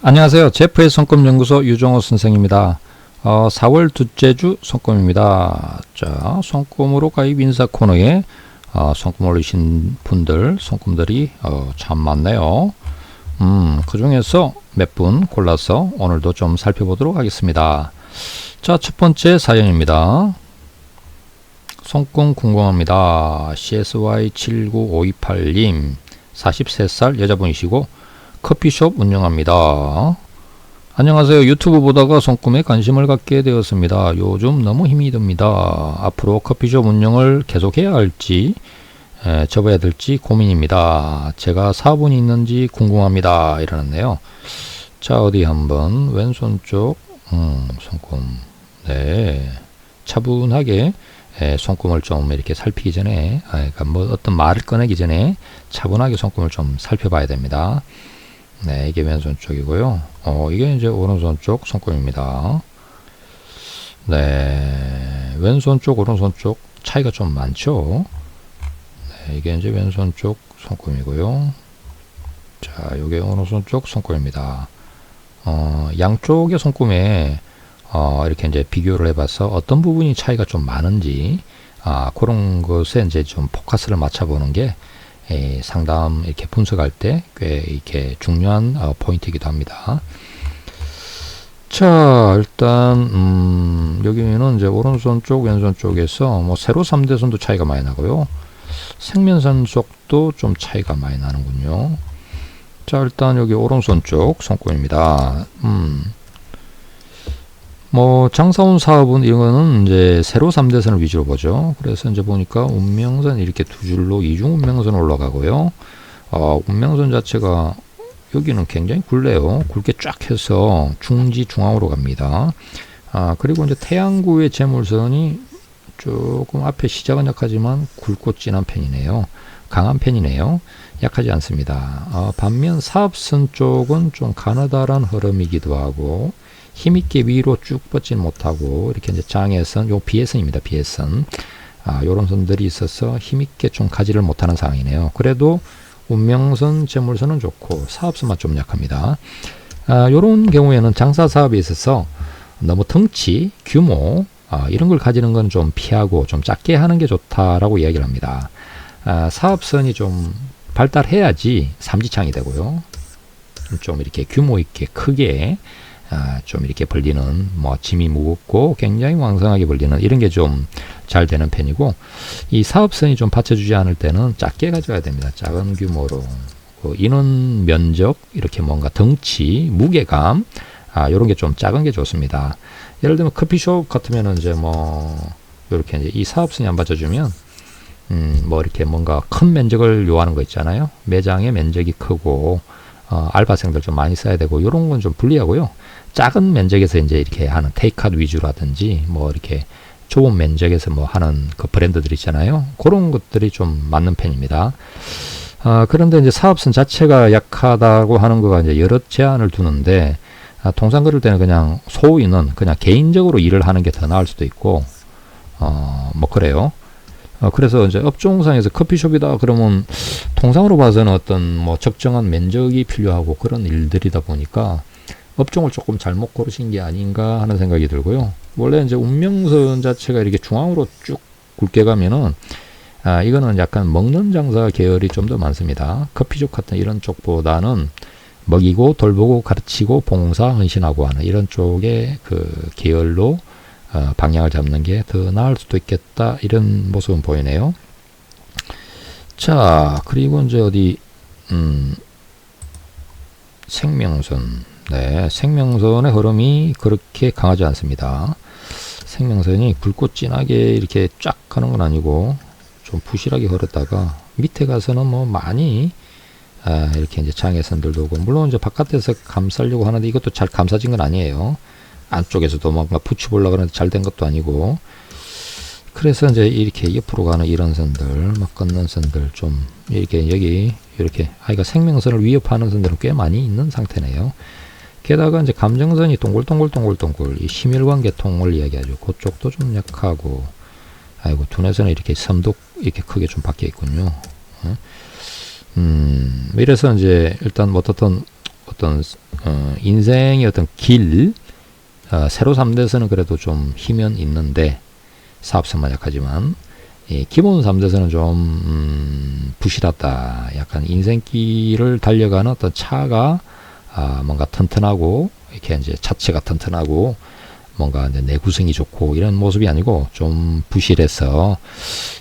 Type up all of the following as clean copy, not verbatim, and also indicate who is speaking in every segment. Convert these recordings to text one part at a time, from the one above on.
Speaker 1: 안녕하세요. 제프의 손금연구소 유정호 선생입니다. 4월 둘째 주 손금입니다. 자, 손금으로 가입 인사 코너에 손금 올리신 분들, 손금들이 참 많네요. 그 중에서 몇 분 골라서 오늘도 좀 살펴보도록 하겠습니다. 자, 첫 번째 사연입니다. 손금 궁금합니다. CSY79528님 43살 여자분이시고 커피숍 운영합니다. 안녕하세요. 유튜브 보다가 손금에 관심을 갖게 되었습니다. 요즘 너무 힘이 듭니다. 앞으로 커피숍 운영을 계속해야 할지 접어야 될지 고민입니다. 제가 사분이 있는지 궁금합니다. 이러는데요. 자, 어디 한번 왼손 쪽 손금 네 차분하게 손금을 좀 이렇게 살피기 전에 그러니까 뭐 어떤 말을 꺼내기 전에 차분하게 손금을 좀 살펴봐야 됩니다. 네, 이게 왼손 쪽이고요. 이게 이제 오른손 쪽 손금입니다. 네, 왼손 쪽, 오른손 쪽 차이가 좀 많죠. 네, 이게 이제 왼손 쪽 손금이고요. 자, 요게 오른손 쪽 손금입니다. 양쪽의 손금에 이렇게 이제 비교를 해봐서 어떤 부분이 차이가 좀 많은지 그런 것에 이제 좀 포커스를 맞춰보는 게 상담 이렇게 분석할 때 꽤 이렇게 중요한 포인트이기도 합니다. 자, 일단 여기는 이제 오른손 쪽, 왼손 쪽에서 뭐 세로 3대선도 차이가 많이 나고요. 생면선 쪽도 좀 차이가 많이 나는군요. 자, 일단 여기 오른손 쪽 손금입니다. 뭐 장사원 사업은 이거는 이제 세로 3대선을 위주로 보죠. 그래서 이제 보니까 운명선 이렇게 두 줄로 이중 운명선 올라가고요. 운명선 자체가 여기는 굉장히 굵네요. 굵게 쫙 해서 중지 중앙으로 갑니다. 그리고 이제 태양구의 재물선이 조금 앞에 시작은 약하지만 굵고 진한 편이네요. 강한 편이네요. 약하지 않습니다. 반면 사업선 쪽은 좀 가느다란 흐름이기도 하고 힘있게 위로 쭉 뻗지는 못하고 이렇게 이제 장애선, 요 비애선입니다. 비애선. 요런 선들이 있어서 힘있게 좀 가지를 못하는 상황이네요. 그래도 운명선, 재물선은 좋고 사업선만 좀 약합니다. 요런 경우에는 장사 사업에 있어서 너무 덩치, 규모 이런 걸 가지는 건 좀 피하고 좀 작게 하는 게 좋다라고 이야기를 합니다. 사업선이 좀 발달해야지 삼지창이 되고요. 좀 이렇게 규모 있게 크게 좀 이렇게 벌리는 뭐 짐이 무겁고 굉장히 왕성하게 벌리는 이런 게 좀 잘 되는 편이고, 이 사업선이 좀 받쳐주지 않을 때는 작게 가져야 됩니다. 작은 규모로 인원 면적 이렇게 뭔가 덩치 무게감 이런 게 좀 작은 게 좋습니다. 예를 들면 커피숍 같으면은 이제 뭐 이렇게 이제 이 사업선이 안 받쳐주면 뭐 이렇게 뭔가 큰 면적을 요하는 거 있잖아요. 매장의 면적이 크고 알바생들 좀 많이 써야 되고 이런 건 좀 불리하고요. 작은 면적에서 이제 이렇게 하는 테이크아웃 위주라든지 뭐 이렇게 좁은 면적에서 뭐 하는 그 브랜드들 있잖아요. 그런 것들이 좀 맞는 편입니다. 그런데 이제 사업선 자체가 약하다고 하는 거가 이제 여러 제한을 두는데 통상 그럴 때는 그냥 소인은 그냥 개인적으로 일을 하는 게 더 나을 수도 있고 뭐 그래요. 그래서 이제 업종상에서 커피숍이다 그러면 통상으로 봐서는 어떤 뭐 적정한 면적이 필요하고 그런 일들이다 보니까 업종을 조금 잘못 고르신 게 아닌가 하는 생각이 들고요. 원래 이제 운명선 자체가 이렇게 중앙으로 쭉 굵게 가면은 이거는 약간 먹는 장사 계열이 좀 더 많습니다. 커피숍 같은 이런 쪽보다는 먹이고 돌보고 가르치고 봉사 헌신하고 하는 이런 쪽의 그 계열로 방향을 잡는 게 더 나을 수도 있겠다 이런 모습은 보이네요. 자, 그리고 이제 어디 생명선. 네, 생명선의 흐름이 그렇게 강하지 않습니다. 생명선이 굵고 진하게 이렇게 쫙 가는 건 아니고 좀 부실하게 흐르다가 밑에 가서는 뭐 많이 이렇게 이제 장애선들도 오고, 물론 이제 바깥에서 감싸려고 하는데 이것도 잘 감싸진 건 아니에요. 안쪽에서도 뭔가 붙여보려고 하는데 잘 된 것도 아니고, 그래서 이제 이렇게 옆으로 가는 이런 선들, 막 걷는 선들 좀 이렇게 여기 이렇게 생명선을 위협하는 선들은 꽤 많이 있는 상태네요. 게다가 이제 감정선이 동글동글 이 심혈관계통을 이야기하죠. 그쪽도 좀 약하고, 두뇌선은 이렇게 섬도 이렇게 크게 좀 박혀 있군요. 이래서 이제 일단 뭐 어떻든 어떤 인생의 어떤 길, 세로 3대에서는 그래도 좀 힘은 있는데 사업성만 약하지만 기본 3대에서는 좀 부실하다. 약간 인생길을 달려가는 어떤 차가 뭔가 튼튼하고 이렇게 이제 자체가 튼튼하고 뭔가 이제 내구성이 좋고 이런 모습이 아니고 좀 부실해서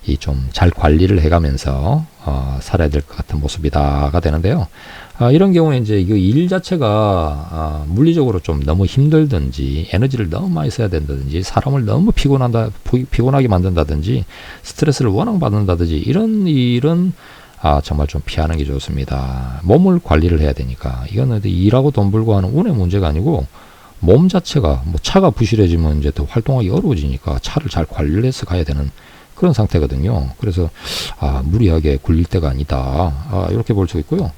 Speaker 1: 이 좀 잘 관리를 해가면서 살아야 될 것 같은 모습이다가 되는데요. 이런 경우에 이제 이 일 자체가 물리적으로 좀 너무 힘들든지 에너지를 너무 많이 써야 된다든지 사람을 너무 피곤하게 만든다든지 스트레스를 워낙 받는다든지 이런 일은 정말 좀 피하는 게 좋습니다. 몸을 관리를 해야 되니까 이거는 일하고 돈 벌고 하는 운의 문제가 아니고 몸 자체가 뭐 차가 부실해지면 이제 더 활동하기 어려워지니까 차를 잘 관리를 해서 가야 되는 그런 상태거든요. 그래서 무리하게 굴릴 때가 아니다. 이렇게 볼 수 있고요.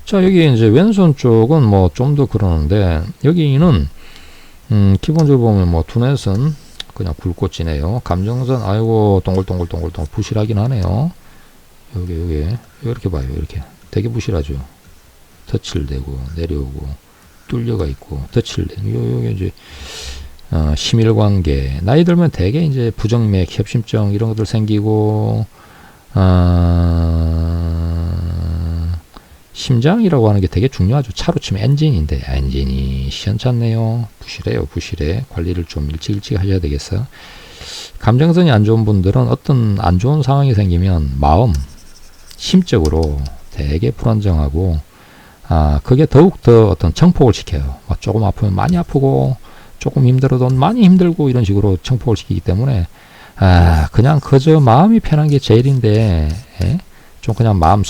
Speaker 1: 자, 여기 이제 왼손 쪽은 뭐 좀 더 그러는데 여기는 기본적으로 보면 뭐 두뇌선 그냥 굵고 지네요. 감정선 아이고 동글동글 부실하긴 하네요. 여기 이렇게 봐요. 이렇게 되게 부실하죠. 덧칠 되고 내려오고 뚫려가 있고 덧칠 되고 요게 이제 심일관계 나이 들면 되게 이제 부정맥 협심증 이런 것들 생기고 심장이라고 하는 게 되게 중요하죠. 차로 치면 엔진인데 엔진이 시원찮네요. 부실해. 관리를 좀 일찍 하셔야 되겠어요. 감정선이 안 좋은 분들은 어떤 안 좋은 상황이 생기면 마음 심적으로 되게 불안정하고 그게 더욱더 어떤 증폭을 시켜요. 조금 아프면 많이 아프고 조금 힘들어도 많이 힘들고 이런 식으로 증폭을 시키기 때문에 그냥 그저 마음이 편한 게 제일인데 좀 그냥 마음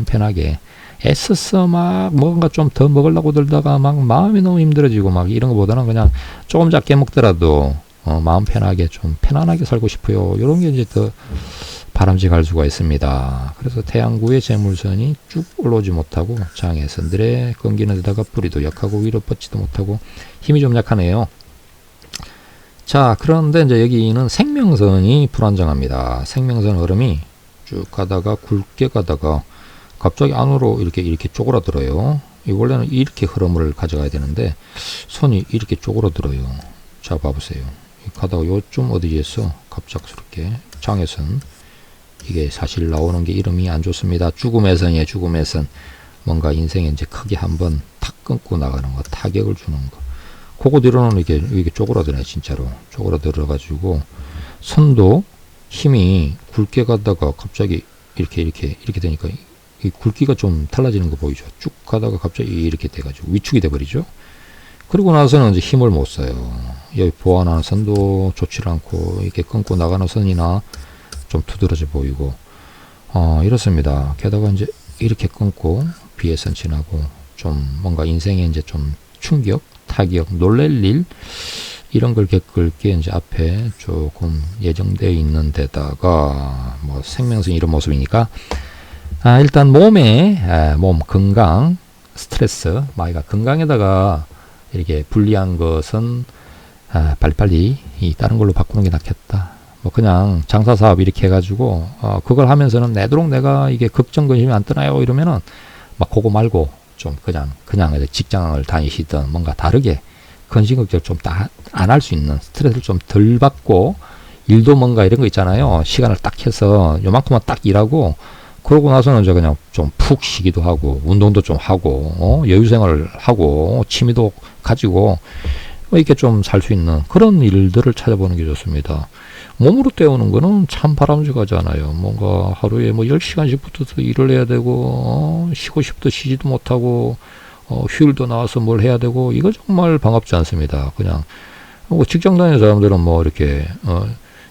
Speaker 1: 편하게 애써서 막 뭔가 좀 더 먹으려고 들다가 막 마음이 너무 힘들어지고 막 이런 것보다는 그냥 조금 작게 먹더라도 마음 편하게 좀 편안하게 살고 싶어요. 이런 게 이제 더 바람직할 수가 있습니다. 그래서 태양구의 재물선이 쭉 올라오지 못하고 장애선들의 끊기는 데다가 뿌리도 약하고 위로 뻗지도 못하고 힘이 좀 약하네요. 자, 그런데 이제 여기는 생명선이 불안정합니다. 생명선 흐름이 쭉 가다가 굵게 가다가 갑자기 안으로 이렇게 쪼그라들어요. 원래는 이렇게 흐름을 가져가야 되는데 선이 이렇게 쪼그라들어요. 자, 봐보세요. 가다가 요쯤 어디에서 갑작스럽게 장애선 이게 사실 나오는 게 이름이 안 좋습니다. 죽음의 선이에요. 죽음의 선. 뭔가 인생에 이제 크게 한번 탁 끊고 나가는 거, 타격을 주는 거. 그거 뒤로는 이게 쪼그라드네, 진짜로. 쪼그라들어가지고 선도 힘이 굵게 가다가 갑자기 이렇게 되니까 이 굵기가 좀 달라지는 거 보이죠. 쭉 가다가 갑자기 이렇게 돼가지고 위축이 돼버리죠. 그리고 나서는 이제 힘을 못 써요. 여기 보완하는 선도 좋지 않고 이렇게 끊고 나가는 선이나 좀 두드러져 보이고 이렇습니다. 게다가 이제 이렇게 끊고 비해선 지나고 좀 뭔가 인생에 이제 좀 충격, 타격, 놀랄 일 이런 걸 겪을 게 이제 앞에 조금 예정되어 있는 데다가 뭐 생명선 이런 모습이니까 일단 몸 건강, 스트레스, 마이가 건강에다가 이렇게 불리한 것은 빨리빨리 다른 걸로 바꾸는 게 낫겠다. 뭐 그냥 장사 사업 이렇게 해가지고 그걸 하면서는 내도록 내가 이게 걱정 근심이 안 떠나요 이러면은 막 그거 말고 좀 그냥 직장을 다니시던 뭔가 다르게 근심 걱정 좀 안 할 수 있는 스트레스를 좀 덜 받고 일도 뭔가 이런 거 있잖아요. 시간을 딱 해서 요만큼만 딱 일하고 그러고 나서는 이제 그냥 좀 푹 쉬기도 하고 운동도 좀 하고 여유생활을 하고 취미도 가지고 이렇게 좀 살 수 있는 그런 일들을 찾아보는 게 좋습니다. 몸으로 때우는 거는 참 바람직하잖아요. 뭔가 하루에 뭐 10시간씩 붙어서 일을 해야 되고 쉬고 싶도 쉬지도 못하고 휴일도 나와서 뭘 해야 되고 이거 정말 반갑지 않습니다. 그냥 직장 다니는 사람들은 뭐 이렇게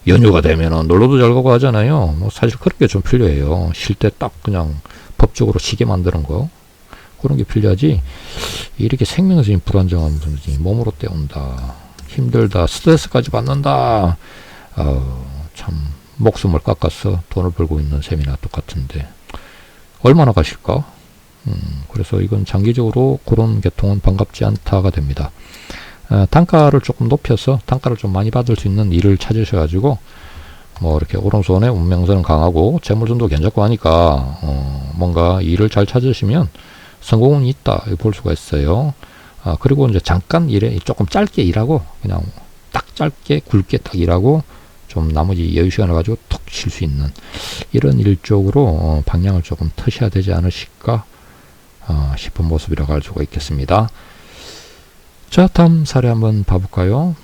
Speaker 1: 연휴가 되면은 놀러도 잘 가고 하잖아요. 뭐 사실 그런 게 좀 필요해요. 쉴 때 딱 그냥 법적으로 쉬게 만드는 거 그런 게 필요하지. 이렇게 생명선이 불안정한 분이 몸으로 때운다, 힘들다, 스트레스까지 받는다. 참 목숨을 깎아서 돈을 벌고 있는 셈이나 똑같은데 얼마나 가실까? 그래서 이건 장기적으로 그런 계통은 반갑지 않다가 됩니다. 단가를 조금 높여서 단가를 좀 많이 받을 수 있는 일을 찾으셔가지고 뭐 이렇게 오른손에 운명선은 강하고 재물선도 괜찮고 하니까 뭔가 일을 잘 찾으시면 성공은 있다 볼 수가 있어요. 그리고 이제 잠깐 조금 짧게 일하고 그냥 딱 짧게 굵게 딱 일하고 좀 나머지 여유 시간을 가지고 톡 쉴 수 있는 이런 일 쪽으로 방향을 조금 트셔야 되지 않으실까 싶은 모습이라고 할 수가 있겠습니다. 자, 다음 사례 한번 봐볼까요?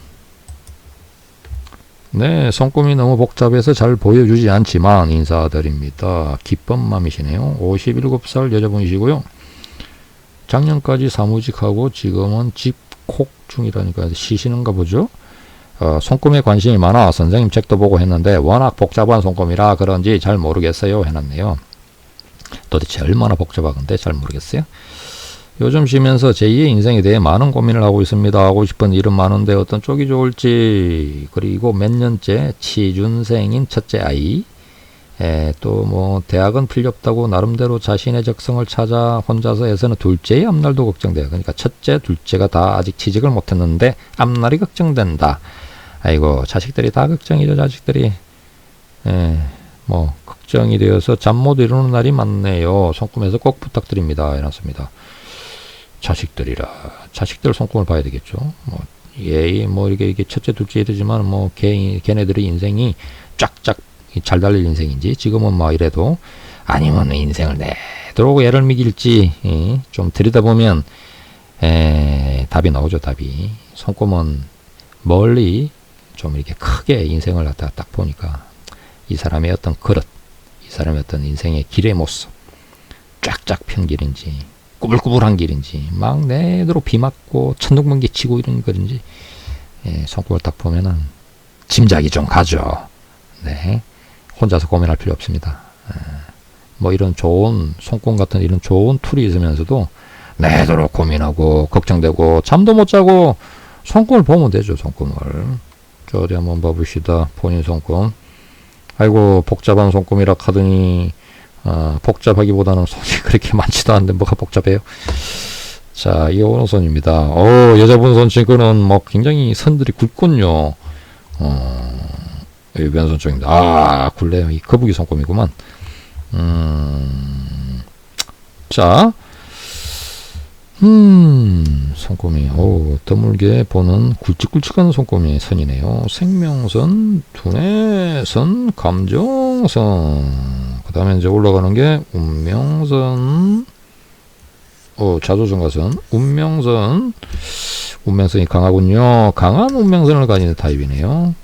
Speaker 1: 네, 손금이 너무 복잡해서 잘 보여주지 않지만 인사드립니다. 기법맘이시네요. 57살 여자분이시고요. 작년까지 사무직하고 지금은 집콕 중이라니까 쉬시는가 보죠. 손금에 관심이 많아 선생님 책도 보고 했는데 워낙 복잡한 손금이라 그런지 잘 모르겠어요 해놨네요. 도대체 얼마나 복잡한데 잘 모르겠어요. 요즘 쉬면서 제2의 인생에 대해 많은 고민을 하고 있습니다. 하고 싶은 일은 많은데 어떤 쪽이 좋을지, 그리고 몇 년째 취준생인 첫째 아이, 또 뭐 대학은 필요 없다고 나름대로 자신의 적성을 찾아 혼자서 해서는 둘째의 앞날도 걱정돼요. 그러니까 첫째, 둘째가 다 아직 취직을 못했는데 앞날이 걱정된다. 아이고, 자식들이 다 걱정이죠. 자식들이 뭐 걱정이 되어서 잠 못 이루는 날이 많네요. 손금에서 꼭 부탁드립니다 해놨습니다. 자식들 손금을 봐야 되겠죠. 뭐 이게 첫째 둘째 이러지만 뭐 걔네들의 인생이 쫙쫙 잘 달릴 인생인지 지금은 뭐 이래도 아니면 인생을 내도록 애를 먹일지 좀 들여다보면 답이 나오죠. 답이. 손금은 멀리 좀 이렇게 크게 인생을 갖다가 딱 보니까 이 사람의 어떤 그릇, 이 사람의 어떤 인생의 길의 모습, 쫙쫙 편 길인지 꾸불꾸불한 길인지 막 내도록 비 맞고 천둥번개 치고 이런 거인지 손금을 딱 보면은 짐작이 좀 가죠. 네, 혼자서 고민할 필요 없습니다. 뭐 이런 좋은 손금 같은 이런 좋은 툴이 있으면서도 내도록 고민하고 걱정되고 잠도 못 자고 손금을 보면 되죠. 손금을. 자, 어디 한번 봐봅시다. 본인 손금. 아이고, 복잡한 손금이라 하더니 복잡하기보다는 손이 그렇게 많지도 않은데 뭐가 복잡해요. 자, 이 오른손입니다. 여자분 손치고는 뭐 굉장히 선들이 굵군요. 왼손 쪽입니다. 굵네요. 이 거북이 손금이구만. 자, 손금이 드물게 보는 굵직굵직한 손금이 선이네요. 생명선, 두뇌선, 감정선, 그 다음에 이제 올라가는 게 운명선, 자조정가선, 운명선이 강하군요. 강한 운명선을 가지는 타입이네요.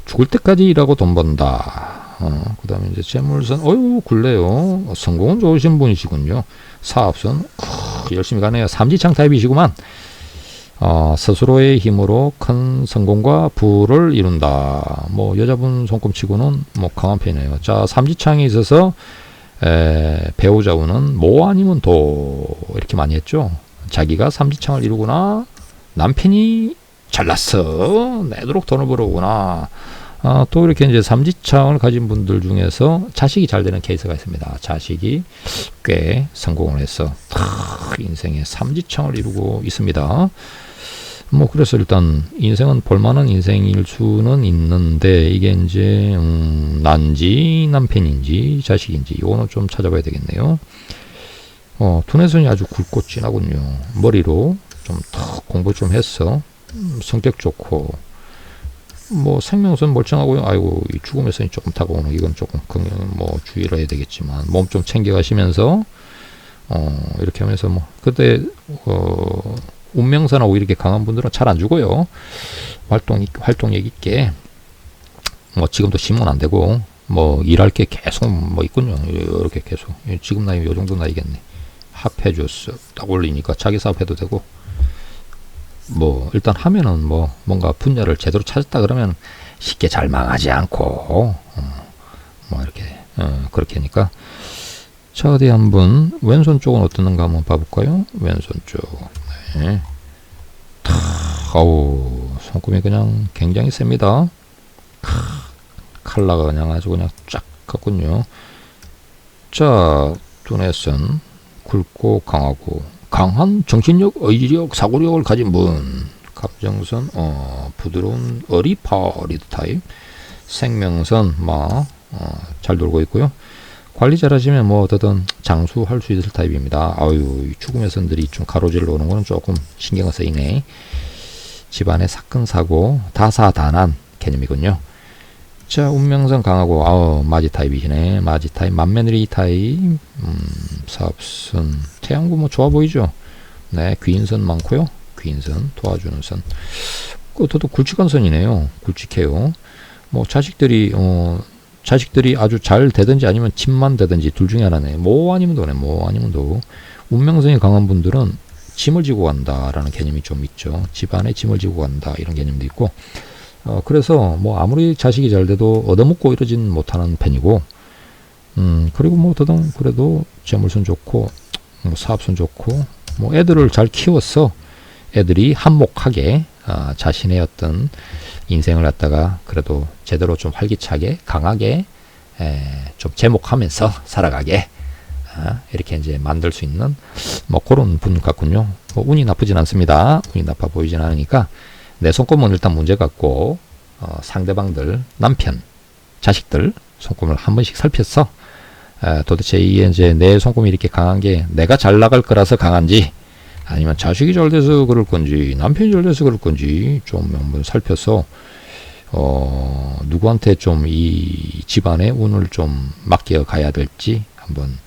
Speaker 1: 죽을 때까지 일하고 돈 번다. 그 다음에 이제 재물선, 굴래요. 성공은 좋으신 분이시군요. 사업선, 열심히 가네요. 삼지창 타입이시구만. 스스로의 힘으로 큰 성공과 부를 이룬다. 뭐 여자분 손금치고는 뭐 강한 편이에요. 자, 삼지창이 있어서 배우자분은 모 아니면 도 이렇게 많이 했죠. 자기가 삼지창을 이루구나. 남편이 잘났어. 내도록 돈을 벌어오구나. 또 이렇게 이제 삼지창을 가진 분들 중에서 자식이 잘 되는 케이스가 있습니다. 자식이 꽤 성공을 해서 인생에 삼지창을 이루고 있습니다. 뭐 그래서 일단 인생은 볼만한 인생일 수는 있는데 이게 이제 난지 남편인지 자식인지 이거는 좀 찾아봐야 되겠네요. 두뇌선이 아주 굵고 진하군요. 머리로 좀 더 공부 좀 했어. 성격 좋고 뭐 생명선 멀쩡하고요. 아이고, 이 죽음의 선이 조금 다가오는 이건 조금 뭐 주의를 해야 되겠지만 몸 좀 챙겨가시면서 이렇게 하면서 뭐 그때 운명선하고 이렇게 강한 분들은 잘 안 죽어요. 활동력 있게 뭐 지금도 쉬면 안 되고 뭐 일할 게 계속 뭐 있군요. 이렇게 계속 지금 나이 요 정도 나이겠네. 합해줬어 딱 올리니까 자기 사업해도 되고 뭐 일단 하면은 뭐 뭔가 분야를 제대로 찾았다 그러면 쉽게 잘 망하지 않고 뭐 이렇게 그렇게 하니까. 자, 어디 한번 왼손 쪽은 어떠는가 한번 봐볼까요? 왼손 쪽. 네. 손금이 그냥 굉장히 셉니다. 칼라가 그냥 아주 그냥 쫙 갔군요. 자, 두뇌선 굵고 강하고 강한 정신력, 의지력, 사고력을 가진 분. 감정선, 부드러운 어리파리드 타입. 생명선, 잘 돌고 있고요. 관리 잘하시면 뭐 어떻든 장수할 수 있을 타입입니다. 아유, 이 죽음의 선들이 좀 가로질러 오는 거는 조금 신경을 쓰이네. 집안의 사건사고 다사다난 개념이군요. 자, 운명선 강하고 마지 타입이시네. 마지 타입, 만며느리 타입, 사업선, 태양구 뭐 좋아 보이죠. 네, 귀인선 많고요. 귀인선 도와주는 선. 그것도 굵직한 선이네요. 굵직해요. 뭐 자식들이 아주 잘 되든지 아니면 집만 되든지 둘 중에 하나네. 뭐 아니면 도네. 뭐 아니면 도. 운명성이 강한 분들은 짐을 지고 간다라는 개념이 좀 있죠. 집안에 짐을 지고 간다 이런 개념도 있고. 그래서 뭐 아무리 자식이 잘 돼도 얻어먹고 이러진 못하는 편이고, 그리고 뭐 어떠든 그래도 재물선 좋고, 뭐 사업선 좋고, 뭐 애들을 잘 키웠어. 애들이 한몫하게 자신의 어떤 인생을 갖다가 그래도 제대로 좀 활기차게 강하게 좀 제목하면서 살아가게 이렇게 이제 만들 수 있는 뭐 그런 분 같군요. 뭐 운이 나쁘진 않습니다. 운이 나빠 보이진 않으니까 내 손꼽은 일단 문제 같고 상대방들 남편 자식들 손꼽을 한 번씩 살폈어. 도대체 이게 이제 내 손꼽이 이렇게 강한 게 내가 잘 나갈 거라서 강한지 아니면 자식이 잘 돼서 그럴 건지 남편이 잘 돼서 그럴 건지 좀 한번 살펴서 누구한테 좀 이 집안의 운을 좀 맡겨 가야 될지 한번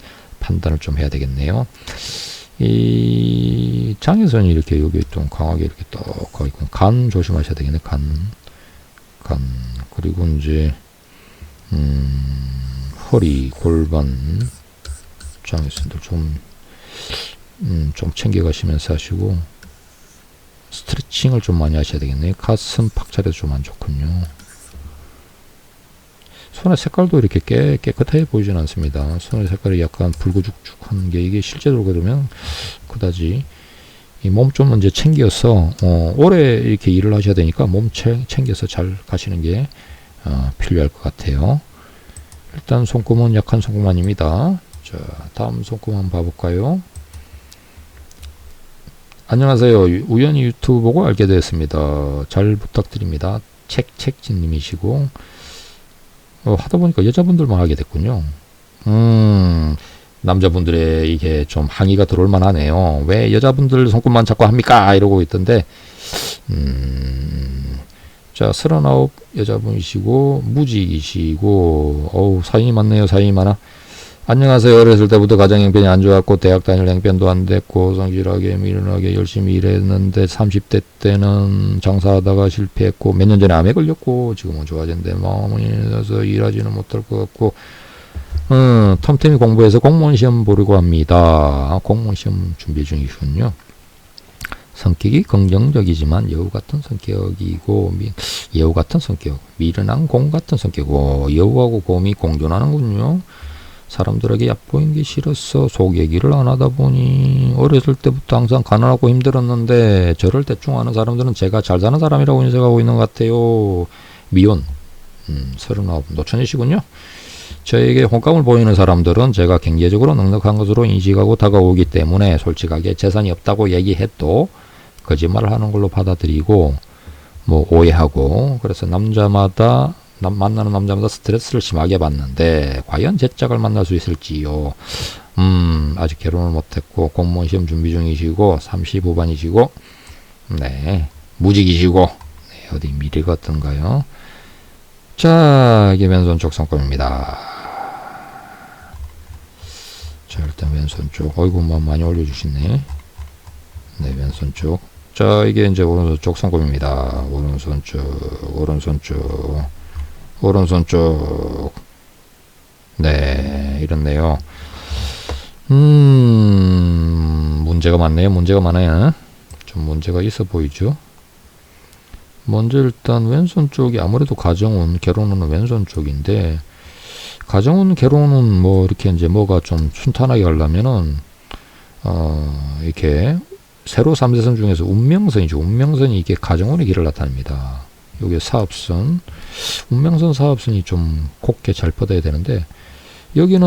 Speaker 1: 판단을 좀 해야 되겠네요. 이 장애선이 이렇게 여기 좀 강하게 이렇게 딱 가 있고 간 조심하셔야 되겠네. 간 그리고 이제 허리 골반 장애선들 좀 챙겨가시면서 하시고 스트레칭을 좀 많이 하셔야 되겠네요. 가슴 박차려도 좀 안 좋군요. 손의 색깔도 이렇게 깨끗해 보이진 않습니다. 손의 색깔이 약간 붉어죽죽한 게 이게 실제로 그러면 그다지 이 몸 좀 이제 챙겨서 오래 이렇게 일을 하셔야 되니까 몸 챙겨서 잘 가시는 게 필요할 것 같아요. 일단 손금은 약한 손금 아닙니다. 자, 다음 손금 한번 봐볼까요? 안녕하세요. 우연히 유튜브 보고 알게 되었습니다. 잘 부탁드립니다. 책님이시고 하다 보니까 여자분들만 하게 됐군요. 남자분들의 이게 좀 항의가 들어올 만하네요. 왜 여자분들 손꼽만 자꾸 합니까? 이러고 있던데 자, 39 여자분이시고 무직이시고 사인이 많네요. 사인이 많아. 안녕하세요. 어렸을 때부터 가정 형편이 안 좋았고 대학 다닐 형편도 안 됐고 성실하게 미련하게 열심히 일했는데 30대 때는 장사하다가 실패했고 몇 년 전에 암에 걸렸고 지금은 좋아졌는데 마음이 있어서 일하지는 못할 것 같고 텀틈이 공부해서 공무원 시험 보려고 합니다. 공무원 시험 준비 중이군요. 성격이 긍정적이지만 여우 같은 성격이고 여우 같은 성격 미련한 곰 같은 성격이고 여우하고 곰이 공존하는군요. 사람들에게 얕보이는 게 싫어서 속 얘기를 안 하다 보니 어렸을 때부터 항상 가난하고 힘들었는데 저를 대충 아는 사람들은 제가 잘 사는 사람이라고 인식하고 있는 것 같아요. 미혼 39 노천이시군요. 저에게 혼감을 보이는 사람들은 제가 경제적으로 넉넉한 것으로 인식하고 다가오기 때문에 솔직하게 재산이 없다고 얘기해도 거짓말을 하는 걸로 받아들이고 뭐 오해하고 그래서 만나는 남자마다 스트레스를 심하게 받는데 과연 제 짝을 만날 수 있을지요. 아직 결혼을 못했고 공무원 시험 준비 중이시고 30 후반이시고 네 무직이시고 네, 어디 미래가 어떤가요? 자, 이게 왼손 쪽 손금입니다. 자, 일단 왼손 쪽 어이구 많이 올려주시네. 네, 왼손 쪽. 자, 이게 이제 오른손 쪽 손금입니다. 오른손 쪽. 네, 이렇네요. 문제가 많네요. 문제가 많아요. 좀 문제가 있어 보이죠? 먼저 일단 왼손 쪽이 아무래도 가정운, 결혼운은 왼손 쪽인데, 가정운, 결혼운 뭐 이렇게 이제 뭐가 좀 순탄하게 가려면은, 이렇게 세로 3대선 중에서 운명선이죠. 운명선이 이게 가정운의 길을 나타냅니다. 요게 사업선, 운명선 사업선이 좀 곱게 잘 뻗어야 되는데, 여기는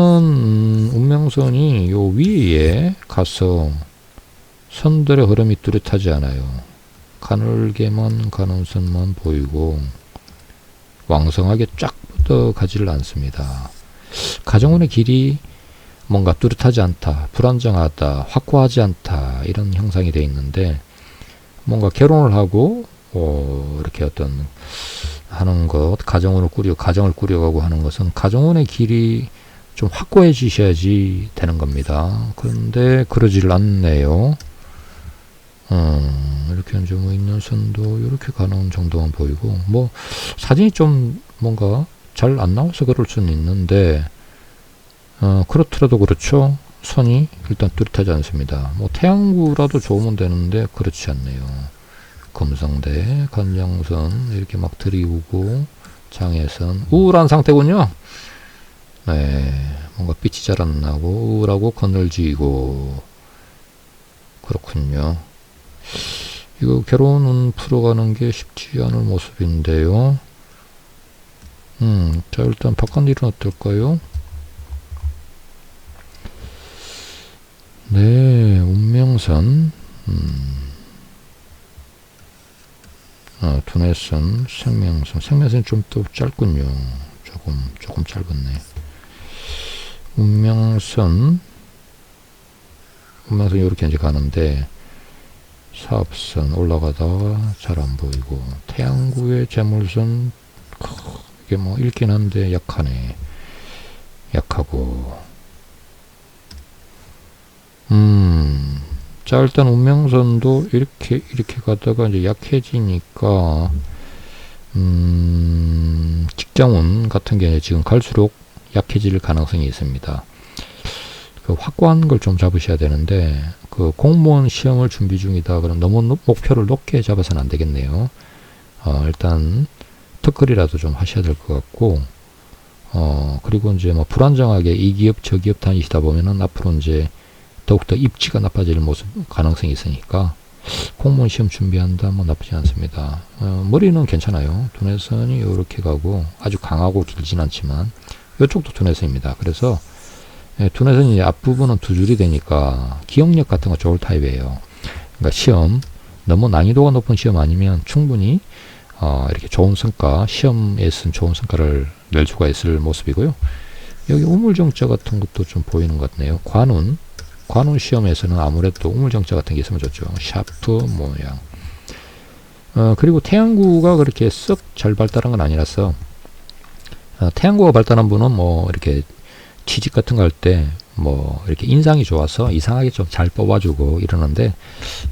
Speaker 1: 운명선이 요 위에 가서 선들의 흐름이 뚜렷하지 않아요. 가늘게만 가는 선만 보이고 왕성하게 쫙 뻗어 가지를 않습니다. 가정운의 길이 뭔가 뚜렷하지 않다, 불안정하다, 확고하지 않다 이런 형상이 되어 있는데 뭔가 결혼을 하고 이렇게 어떤 하는 것, 가정을 꾸려가고 하는 것은 가정운의 길이 좀 확고해지셔야지 되는 겁니다. 그런데 그러질 않네요. 이렇게 이제 뭐 있는 선도 이렇게 가는 정도만 보이고, 뭐 사진이 좀 뭔가 잘 안 나와서 그럴 수는 있는데, 그렇더라도 그렇죠. 선이 일단 뚜렷하지 않습니다. 뭐 태양구라도 좋으면 되는데 그렇지 않네요. 금성대, 간장선 이렇게 막 들이우고 장애선 우울한 상태군요. 네, 뭔가 빛이 잘 안 나고 우울하고 그늘지고 그렇군요. 이거 결혼은 풀어가는 게 쉽지 않을 모습인데요. 자 일단 바깥일은 어떨까요? 네, 운명선, 두뇌선, 생명선이 좀 더 짧군요. 조금 짧았네. 운명선 이렇게 이제 가는데, 사업선 올라가다가 잘 안 보이고, 태양구의 재물선, 이게 뭐 읽긴 한데 약하네. 약하고, 자 일단 운명선도 이렇게 가다가 이제 약해지니까 직장운 같은 게 지금 갈수록 약해질 가능성이 있습니다. 그 확고한 걸 좀 잡으셔야 되는데, 그 공무원 시험을 준비 중이다 그럼 너무 목표를 높게 잡아서는 안 되겠네요. 일단 특허리라도 좀 하셔야 될 것 같고, 그리고 이제 뭐 불안정하게 이 기업 저 기업 다니시다 보면은 앞으로 이제 더욱더 입지가 나빠질 모습 가능성이 있으니까 공무원 시험 준비한다 뭐 나쁘지 않습니다. 머리는 괜찮아요. 두뇌선이 이렇게 가고 아주 강하고 길진 않지만 이쪽도 두뇌선입니다. 그래서 두뇌선이 앞부분은 두 줄이 되니까 기억력 같은 거 좋을 타입이에요. 그러니까 시험 너무 난이도가 높은 시험 아니면 충분히 이렇게 좋은 성과, 시험에서는 좋은 성과를 낼 수가 있을 모습이고요. 여기 우물정자 같은 것도 좀 보이는 것 같네요. 관운 시험에서는 아무래도 우물정자 같은 게 있으면 좋죠. 샤프 모양. 그리고 태양구가 그렇게 썩 잘 발달한 건 아니라서, 태양구가 발달한 분은 뭐 이렇게 취직 같은 거 할 때 뭐 이렇게 인상이 좋아서 이상하게 좀 잘 뽑아주고 이러는데,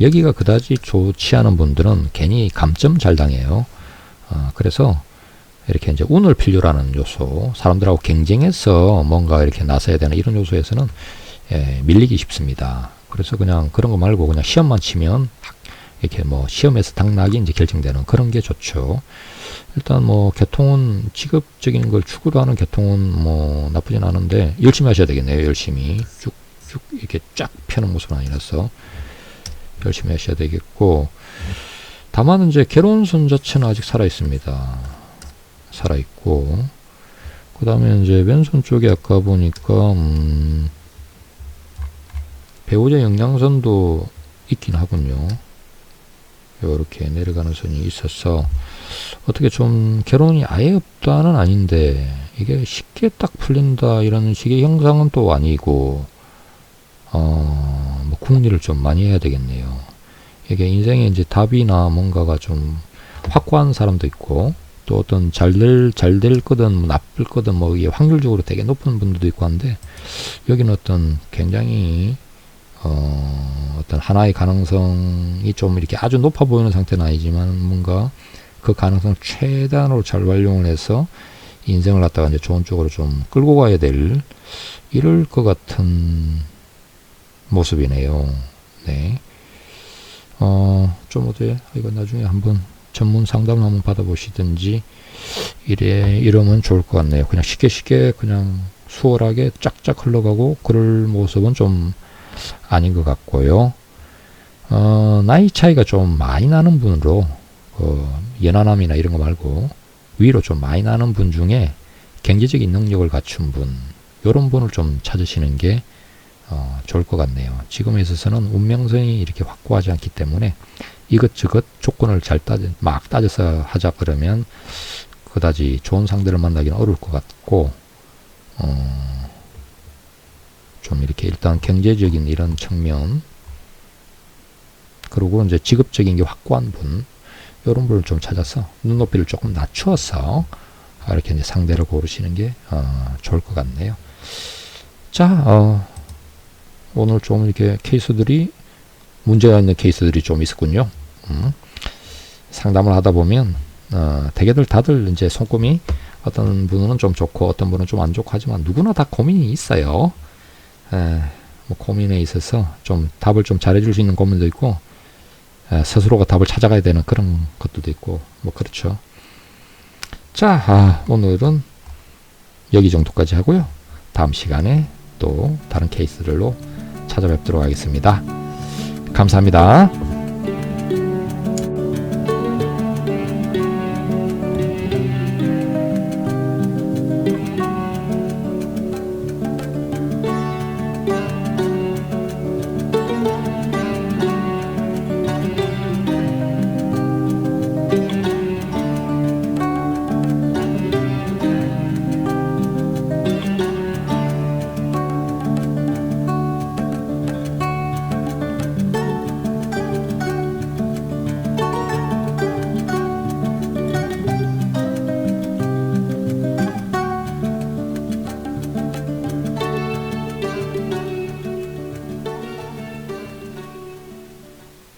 Speaker 1: 여기가 그다지 좋지 않은 분들은 괜히 감점 잘 당해요. 그래서 이렇게 이제 운을 필요로 하는 요소, 사람들하고 경쟁해서 뭔가 이렇게 나서야 되는 이런 요소에서는 밀리기 쉽습니다. 그래서 그냥 그런 거 말고 그냥 시험만 치면 이렇게 뭐 시험에서 당락이 이제 결정되는 그런 게 좋죠. 일단 뭐 교통은 직업적인 걸 추구로 하는 교통은 뭐 나쁘진 않은데 열심히 하셔야 되겠네요. 열심히 쭉쭉 이렇게 쫙 펴는 모습은 아니라서 열심히 하셔야 되겠고, 다만 이제 결혼선 자체는 아직 살아 있습니다. 살아 있고, 그 다음에 이제 왼손 쪽에 아까 보니까 배우자 영양선도 있긴 하군요. 이렇게 내려가는 선이 있어서 어떻게 좀 결혼이 아예 없다는 아닌데 이게 쉽게 딱 풀린다 이런 식의 형상은 또 아니고, 뭐 궁리를 좀 많이 해야 되겠네요. 이게 인생에 이제 답이나 뭔가가 좀 확고한 사람도 있고, 또 어떤 잘 될 거든 뭐 나쁠 거든 뭐 이게 확률적으로 되게 높은 분들도 있고 한데, 여기는 어떤 굉장히 어떤 하나의 가능성이 좀 이렇게 아주 높아 보이는 상태는 아니지만 뭔가 그 가능성 최대한으로 잘 활용을 해서 인생을 갖다가 이제 좋은 쪽으로 좀 끌고 가야 될 이럴 것 같은 모습이네요. 네. 좀 어때? 이거 나중에 한번 전문 상담을 한번 받아보시든지 이러면 좋을 것 같네요. 그냥 쉽게 그냥 수월하게 쫙쫙 흘러가고 그럴 모습은 좀 아닌 것 같고요. 나이 차이가 좀 많이 나는 분으로, 연하남이나 이런 거 말고 위로 좀 많이 나는 분 중에 경제적인 능력을 갖춘 분, 요런 분을 좀 찾으시는 게 좋을 것 같네요. 지금에 있어서는 운명선이 이렇게 확고하지 않기 때문에 이것저것 조건을 잘 따져서 하자 그러면 그다지 좋은 상대를 만나기는 어려울 것 같고, 좀 이렇게 일단 경제적인 이런 측면, 그리고 이제 직업적인 게 확고한 분, 이런 분을 좀 찾아서 눈높이를 조금 낮추어서 이렇게 이제 상대를 고르시는 게 좋을 것 같네요. 자, 오늘 좀 이렇게 케이스들이 문제가 있는 케이스들이 좀 있었군요. 상담을 하다 보면 대개들 다들 이제 손금이 어떤 분은 좀 좋고 어떤 분은 좀 안 좋고 하지만 누구나 다 고민이 있어요. 뭐 고민에 있어서 좀 답을 좀 잘해줄 수 있는 고민도 있고 스스로가 답을 찾아가야 되는 그런 것들도 있고 뭐 그렇죠. 자, 오늘은 여기 정도까지 하고요. 다음 시간에 또 다른 케이스들로 찾아뵙도록 하겠습니다. 감사합니다.